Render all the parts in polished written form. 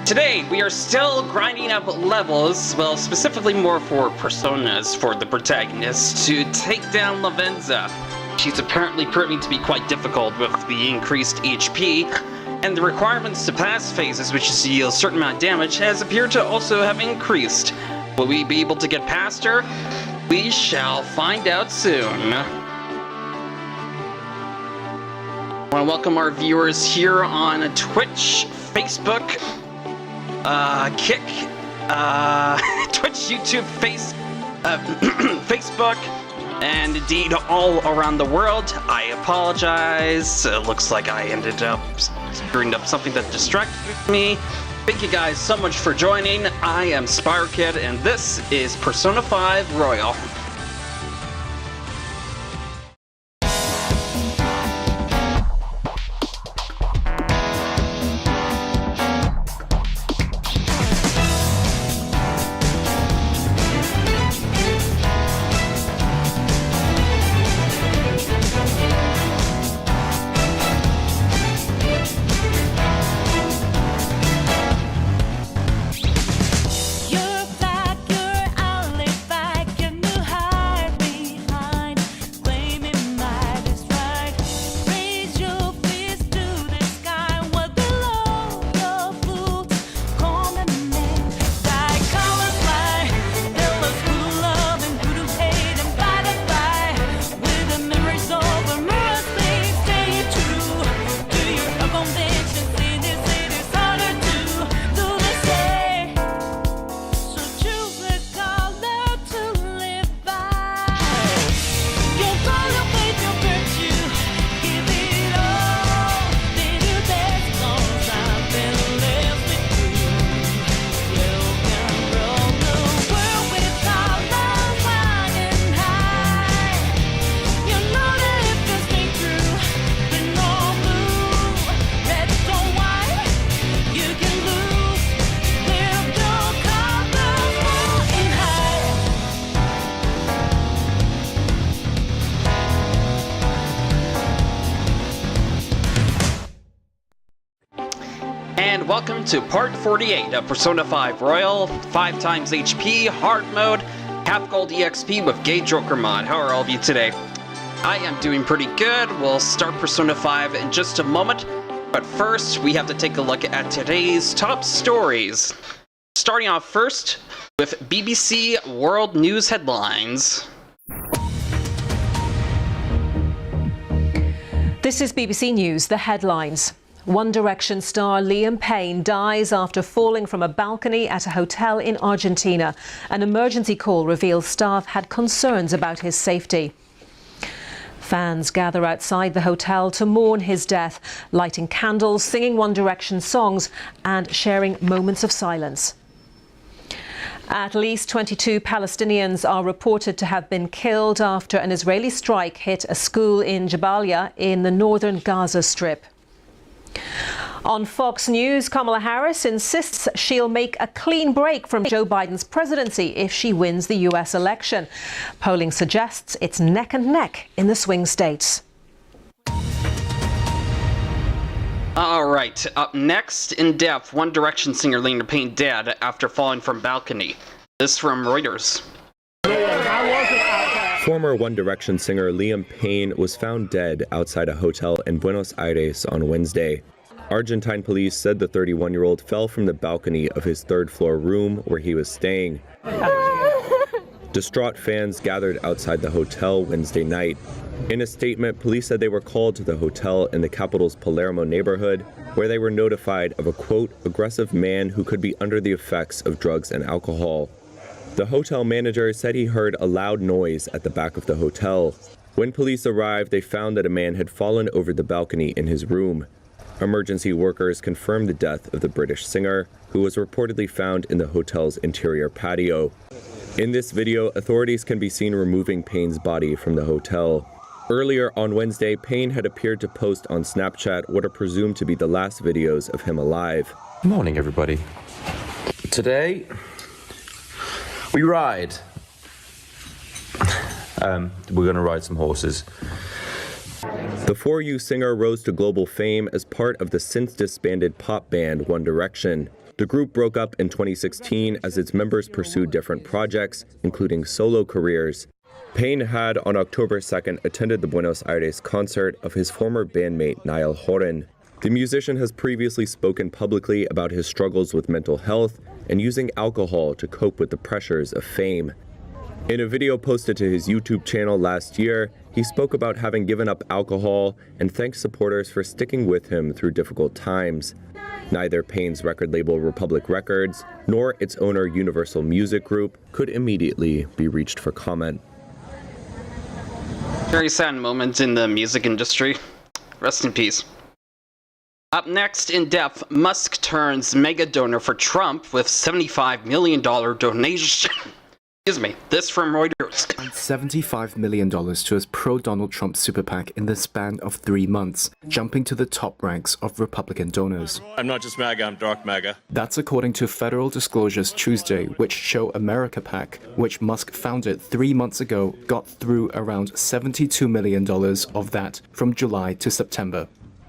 Today, we are still grinding up levels, well, specifically more for personas for the protagonist to take down Lavenza. She's apparently proving to be quite difficult with the increased HP, and the requirements to pass phases, which is to deal a certain amount of damage, has appeared to also have increased. Will we be able to get past her? We shall find out soon. I want to welcome our viewers here on Twitch, Facebook, Kick, Twitch, YouTube, Facebook, and indeed all around the world. I apologize. It looks like I ended up screwing up something that distracted me. Thank you guys so much for joining. I am SpireKid, and this is Persona 5 Royal. And welcome to part 48 of Persona 5 Royal, 5 times HP, hard mode, half gold EXP with Gay Joker mod. How are all of you today? I am doing pretty good. We'll start Persona 5 in just a moment, but first we have to take a look at today's top stories. Starting off first with BBC World News headlines. This is BBC News, the headlines. One Direction star Liam Payne dies after falling from a balcony at a hotel in Argentina. An emergency call reveals staff had concerns about his safety. Fans gather outside the hotel to mourn his death, lighting candles, singing One Direction songs and sharing moments of silence. At least 22 Palestinians are reported to have been killed after an Israeli strike hit a school in Jabalia in the northern Gaza Strip. On Fox News, Kamala Harris insists she'll make a clean break from Joe Biden's presidency if she wins the US election. Polling suggests it's neck and neck in the swing states. All right, up next, in depth, One Direction singer Liam Payne dead after falling from balcony. This from Reuters. Former One Direction singer Liam Payne was found dead outside a hotel in Buenos Aires on Wednesday. Argentine police said the 31-year-old fell from the balcony of his third-floor room where he was staying. Distraught fans gathered outside the hotel Wednesday night. In a statement, police said they were called to the hotel in the capital's Palermo neighborhood, where they were notified of a, quote, aggressive man who could be under the effects of drugs and alcohol. The hotel manager said he heard a loud noise at the back of the hotel. When police arrived, they found that a man had fallen over the balcony in his room. Emergency workers confirmed the death of the British singer, who was reportedly found in the hotel's interior patio. In this video, authorities can be seen removing Payne's body from the hotel. Earlier on Wednesday, Payne had appeared to post on Snapchat what are presumed to be the last videos of him alive. Good morning, everybody. Today, we ride. We're going to ride some horses. The 4U singer rose to global fame as part of the since disbanded pop band One Direction. The group broke up in 2016 as its members pursued different projects, including solo careers. Payne had, on October 2nd, attended the Buenos Aires concert of his former bandmate Niall Horan. The musician has previously spoken publicly about his struggles with mental health and using alcohol to cope with the pressures of fame. In a video posted to his YouTube channel last year, he spoke about having given up alcohol and thanked supporters for sticking with him through difficult times. Neither Payne's record label Republic Records nor its owner Universal Music Group could immediately be reached for comment. Very sad moment in the music industry. Rest in peace. Up next, in depth, Musk turns mega donor for Trump with $75 million donation. Excuse me, this from Reuters. $75 million to his pro-Donald Trump super PAC in the span of 3 months, jumping to the top ranks of Republican donors. I'm not just MAGA, I'm dark MAGA. That's according to federal disclosures Tuesday, which show America PAC, which Musk founded 3 months ago, got through around $72 million of that from July to September.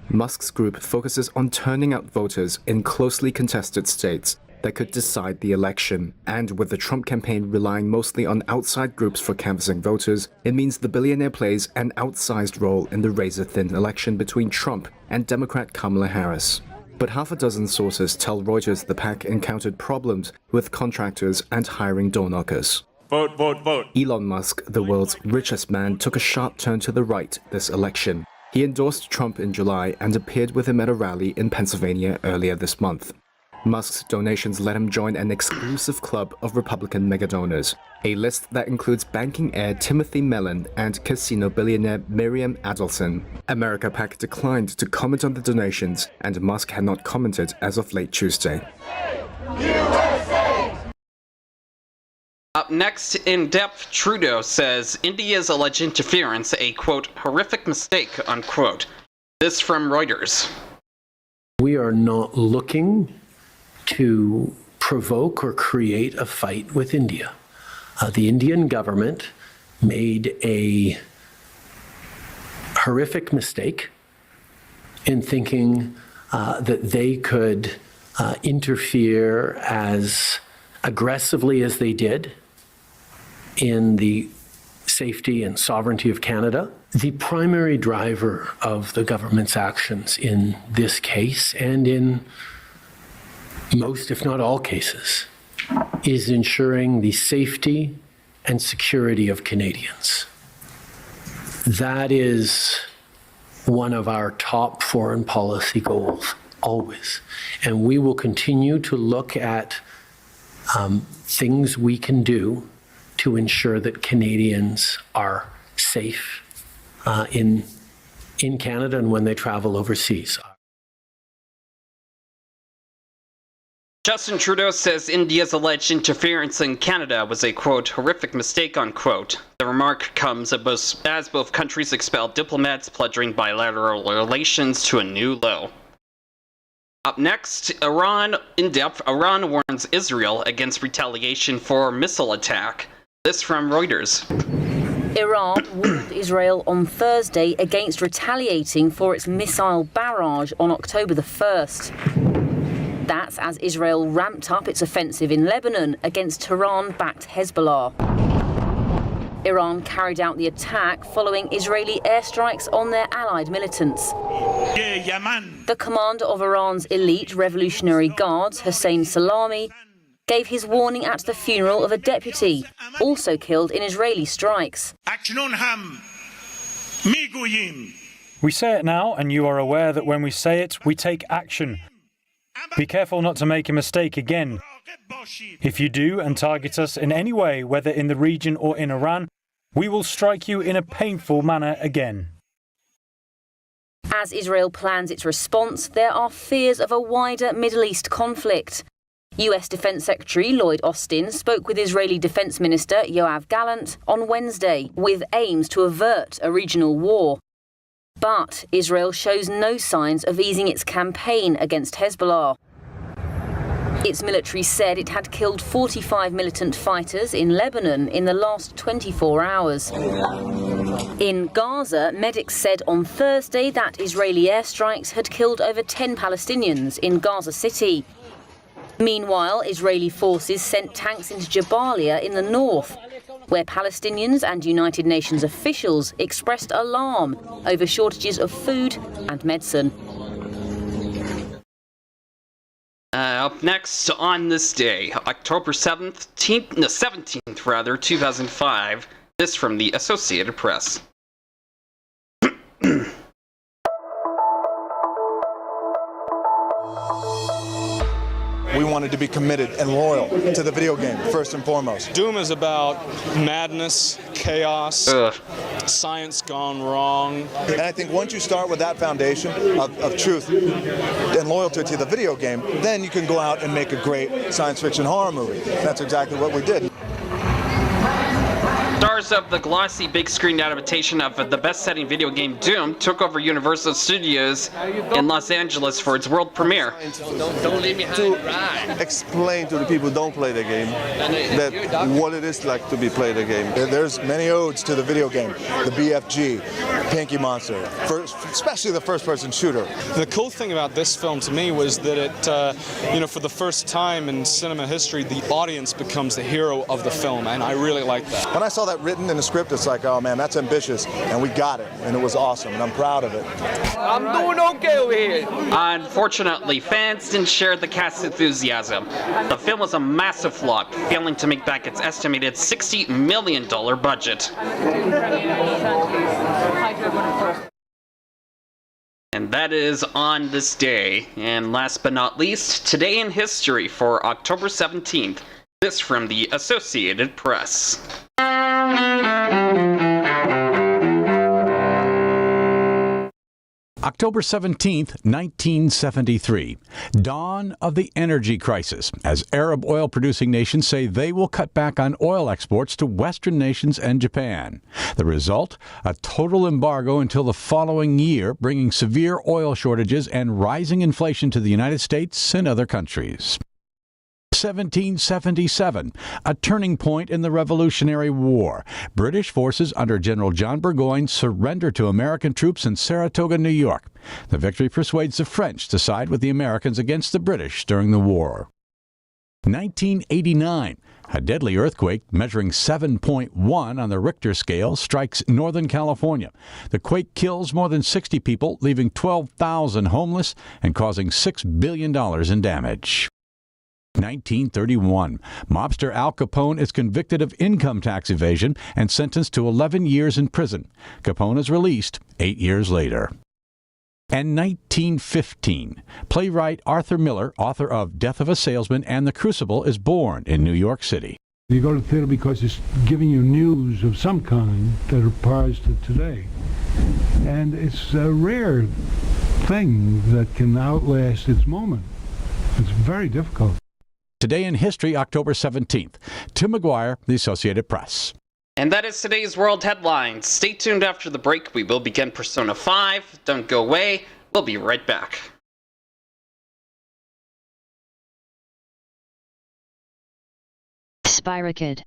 Musk's group focuses on turning out voters in closely contested states that could decide the election. And with the Trump campaign relying mostly on outside groups for canvassing voters, it means the billionaire plays an outsized role in the razor-thin election between Trump and Democrat Kamala Harris. But half a dozen sources tell Reuters the PAC encountered problems with contractors and hiring door knockers. Vote, vote, vote. Elon Musk, the world's richest man, took a sharp turn to the right this election. He endorsed Trump in July and appeared with him at a rally in Pennsylvania earlier this month. Musk's donations let him join an exclusive club of Republican megadonors, a list that includes banking heir Timothy Mellon and casino billionaire Miriam Adelson. America PAC declined to comment on the donations, and Musk had not commented as of late Tuesday. Up next, in depth, Trudeau says India's alleged interference a, quote, horrific mistake, unquote. This from Reuters. We are not looking to provoke or create a fight with India. The Indian government made a horrific mistake in thinking that they could interfere as aggressively as they did in the safety and sovereignty of Canada. The primary driver of the government's actions in this case, and in most, if not all cases, is ensuring the safety and security of Canadians. That is one of our top foreign policy goals, always. And we will continue to look at things we can do to ensure that Canadians are safe in Canada and when they travel overseas. Justin Trudeau says India's alleged interference in Canada was a, quote, horrific mistake, unquote. The remark comes as both countries expel diplomats, pledging bilateral relations to a new low. Up next, Iran. In depth, Iran warns Israel against retaliation for missile attack. This from Reuters. Iran warned Israel on Thursday against retaliating for its missile barrage on October the 1st. That's as Israel ramped up its offensive in Lebanon against Tehran-backed Hezbollah. Iran carried out the attack following Israeli airstrikes on their allied militants. The commander of Iran's elite Revolutionary Guards, Hossein Salami, gave his warning at the funeral of a deputy, also killed in Israeli strikes. We say it now, and you are aware that when we say it, we take action. Be careful not to make a mistake again. If you do and target us in any way, whether in the region or in Iran, we will strike you in a painful manner again. As Israel plans its response, there are fears of a wider Middle East conflict. US Defense Secretary Lloyd Austin spoke with Israeli Defense Minister Yoav Gallant on Wednesday with aims to avert a regional war. But Israel shows no signs of easing its campaign against Hezbollah. Its military said it had killed 45 militant fighters in Lebanon in the last 24 hours. In Gaza, medics said on Thursday that Israeli airstrikes had killed over 10 Palestinians in Gaza City. Meanwhile, Israeli forces sent tanks into Jabalia in the north, where Palestinians and United Nations officials expressed alarm over shortages of food and medicine. Up next on this day, October 17th, 2005, this from the Associated Press. We wanted to be committed and loyal to the video game, first and foremost. Doom is about madness, chaos, science gone wrong. And I think once you start with that foundation of truth and loyalty to the video game, then you can go out and make a great science fiction horror movie. That's exactly what we did. Stars of the glossy big screen adaptation of the best-selling video game Doom took over Universal Studios in Los Angeles for its world premiere. Don't leave me high and dry. Explain to the people who don't play the game that what it is like to be play the game. There's many odes to the video game, the BFG, Pinky Monster, especially the first-person shooter. The cool thing about this film to me was that it, for the first time in cinema history, the audience becomes the hero of the film, and I really like that. When I saw that written in the script, it's like, oh man, that's ambitious, and we got it, and it was awesome, and I'm proud of it. I'm doing okay over here. Unfortunately, fans didn't share the cast's enthusiasm. The film was a massive flop, failing to make back its estimated $60 million budget. And that is on this day. And last but not least, today in history for October 17th. This from the Associated Press. October 17th, 1973. Dawn of the energy crisis, as Arab oil-producing nations say they will cut back on oil exports to Western nations and Japan. The result? A total embargo until the following year, bringing severe oil shortages and rising inflation to the United States and other countries. 1777, a turning point in the Revolutionary War. British forces under General John Burgoyne surrender to American troops in Saratoga, New York. The victory persuades the French to side with the Americans against the British during the war. 1989, a deadly earthquake measuring 7.1 on the Richter scale strikes Northern California. The quake kills more than 60 people, leaving 12,000 homeless and causing $6 billion in damage. 1931. Mobster Al Capone is convicted of income tax evasion and sentenced to 11 years in prison. Capone is released 8 years later. And 1915. Playwright Arthur Miller, author of Death of a Salesman and The Crucible, is born in New York City. You go to theater because it's giving you news of some kind that applies to today. And it's a rare thing that can outlast its moment. It's very difficult. Today in history, October 17th. Tim McGuire, The Associated Press. And that is today's world headlines. Stay tuned after the break. We will begin Persona 5. Don't go away. We'll be right back. Spirokid.